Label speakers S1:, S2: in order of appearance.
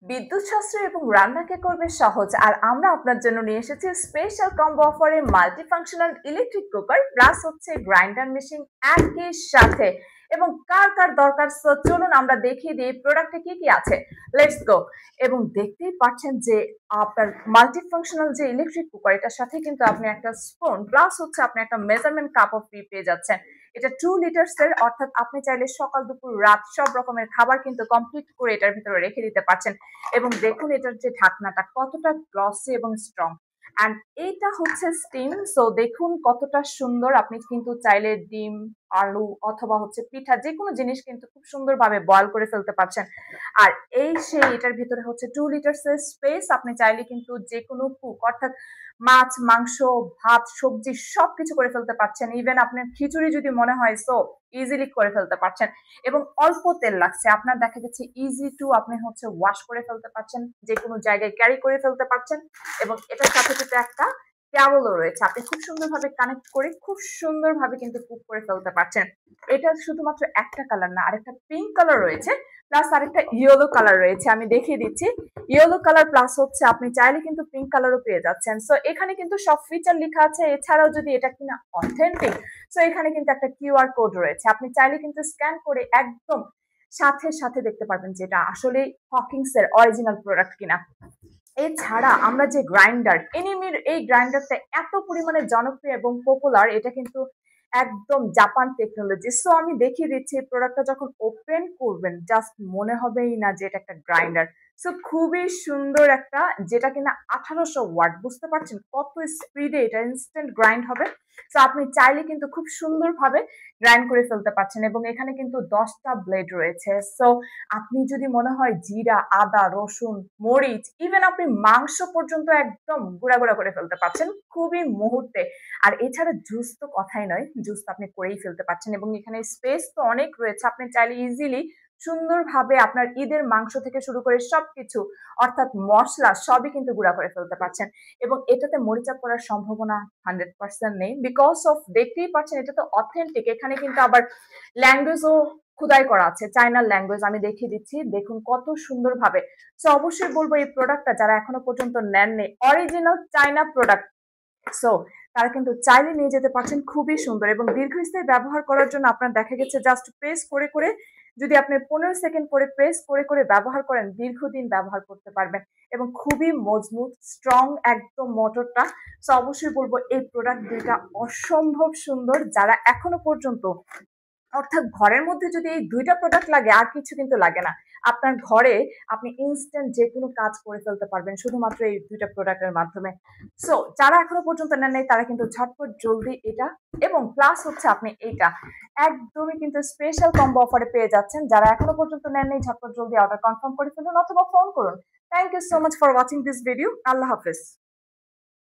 S1: বিদ্যুৎ সাশ্রয় এবং রান্নাকে করবে সহজ। আর আমরা আপনার জন্য নিয়ে এসেছি স্পেশাল কম্বো অফারে multi functional electric cooker plus grinder machine একই সাথে। এবং কার কার দরকার, সো চলুন আমরা দেখিয়ে দিই প্রোডাক্টে কি কি আছে। Let's go. এবং দেখতেই পাচ্ছেন যে আপনার মাল্টি ফাংশনাল যে ইলেকট্রিক কুকার, এটার সাথে কিন্তু আপনি একটা স্পুন প্লাস আপনি একটা মেজারমেন্ট কাপও ফ্রি পেয়ে যাচ্ছেন। এটা 2 লিটার্স এর, অর্থাৎ আপনি চাইলে সকাল দুপুর রাত সব রকমের খাবার কিন্তু কমপ্লিট করে এটার ভিতরে রেখে দিতে পারছেন। এবং দেখুন এটার যে ঢাকনাটা কতটা গ্লসি এবং স্ট্রং। অ্যান্ড এইটা স্টিম, সো দেখুন কতটা সুন্দর। আপনি কিন্তু চাইলে ডিম, আলু অথবা পিঠা যে কোনো জিনিস কিন্তু খুব সুন্দরভাবে বয়ল করে ফেলতে পারছেন। আর এটার ভিতরে 2 লিটার্স এর স্পেস। আপনি চাইলে কিন্তু যে কোনো কুক, অর্থাৎ মাছ, মাংস, ভাত, সবজি সবকিছু করে ফেলতে পারছেন। ইভেন আপনার খিচুড়ি যদি মনে হয়, সো ইজিলি করে ফেলতে পারছেন। এবং অল্প তেল লাগছে, আপনার দেখা যাচ্ছে ইজি টু আপনি ওয়াশ করে ফেলতে পারছেন, যে কোনো জায়গায় ক্যারি করে ফেলতে পারছেন। এবং এটার সাথে কিন্তু একটা কেবলও রয়েছে, আপনি খুব সুন্দরভাবে কানেক্ট করে খুব সুন্দরভাবে কিন্তু কুক করে ফেলতে পারছেন। এটা শুধুমাত্র একটা কালার না, আরেকটা পিঙ্ক কালার রয়েছে, প্লাস আরেকটা ইয়েলো কালার রয়েছে। আমি দেখিয়ে দিচ্ছি। ইয়েলো কালার প্লাস আপনি চাইলে কিন্তু পিঙ্ক কালারও পেয়ে যাচ্ছেন। সো এখানে কিন্তু সব ফিচার লেখা আছে। এছাড়াও যদি এটা কিনা অথেন্টিক, সো এখানে কিন্তু একটা কিউআর কোড রয়েছে, আপনি চাইলে কিন্তু স্ক্যান করে একদম সাথে সাথে দেখতে পারবেন যে এটা আসলে হকিংস এর অরিজিনাল প্রোডাক্ট কিনা। এছাড়া আমরা যে গ্রাইন্ডার, এনিমির এই গ্রাইন্ডারটা এত পরিমাণে জনপ্রিয় এবং পপুলার, এটা কিন্তু একদম জাপান টেকনোলজি। সো আমি দেখিয়ে দিচ্ছি প্রোডাক্টটা যখন ওপেন করবেন জাস্ট মনে হবেই না যে এটা একটা গ্রাইন্ডার। সো খুবই সুন্দর একটা, যেটা কিনা 1800 ওয়াট, বুঝতে পারছেন কত স্পিডে এটা ইনস্ট্যান্ট গ্রাইন্ড হবে। সো আপনি চাইলে কিন্তু খুব সুন্দরভাবে গ্রাইন্ড করে ফেলতে পারছেন। এবং এখানে কিন্তু 10টা ব্লেড রয়েছে। সো আপনি যদি মনে হয় জিরা, আদা, রসুন, মরিচ, ইভেন আপনি মাংস পর্যন্ত একদম গুঁড়া গুঁড়া করে ফেলতে পারছেন খুবই মুহূর্তে। আর এছাড়া জুস তো কথাই নয়, জুস তো আপনি করেই ফেলতে পারছেন। এবং এখানে স্পেস তো অনেক রয়েছে, আপনি চাইলে ইজিলি সুন্দরভাবে আপনার ঈদের মাংস থেকে শুরু করে সবকিছু, অর্থাৎ মশলা সবই কিন্তু গুঁড়া করে ফেলতে পারছেন। এবং এটাতে মরিচা পড়ার সম্ভাবনা 100% নেই, বিকজ অফ দেখতেই পাচ্ছেন এটা তো অথেন্টিক। এখানে কিন্তু আবার ল্যাঙ্গুয়েজও খোদাই করা আছে, চাইনার ল্যাঙ্গুয়েজ। আমি দেখিয়ে দিচ্ছি, দেখুন কত সুন্দরভাবে। সো অবশ্যই বলবো এই প্রোডাক্টটা যারা এখনো পর্যন্ত নেননি, অরিজিনাল চাইনা প্রোডাক্ট, সো তারা কিন্তু চাইলে নিয়ে যেতে পারছেন। খুবই সুন্দর এবং দীর্ঘস্থায়ী ব্যবহার করার জন্য আপনার দেখা গেছে জাস্ট প্রেস করে করে, যদি আপনি 15 সেকেন্ড করে প্রেস করে করে ব্যবহার করেন, দীর্ঘদিন ব্যবহার করতে পারবেন। এবং খুবই মজবুত, স্ট্রং একদম মোটরটা। সো অবশ্যই বলবো এই প্রোডাক্ট দুইটা অসম্ভব সুন্দর। যারা এখনো পর্যন্ত, অর্থাৎ ঘরের মধ্যে যদি এই দুইটা প্রোডাক্ট লাগে, আর কিছু কিন্তু লাগে না, আপনার ঘরে আপনি ইনস্ট্যান্ট যে কোনো কাজ করে ফেলতে পারবেন শুধুমাত্র এই দুইটা প্রোডাক্টের মাধ্যমে। সো যারা এখনো পর্যন্ত নেন নাই তারা কিন্তু ঝটপট জলদি এটা, এবং প্লাস আপনি এইটা একদমই কিন্তু স্পেশাল কম্বো অফারে পেয়ে যাচ্ছেন। যারা এখনো পর্যন্ত নেন নাই ঝটপট জলদি অর্ডার কনফার্ম করে ফেলুন অথবা ফোন করুন। Thank you so much for watching this video. আল্লাহ হাফেজ।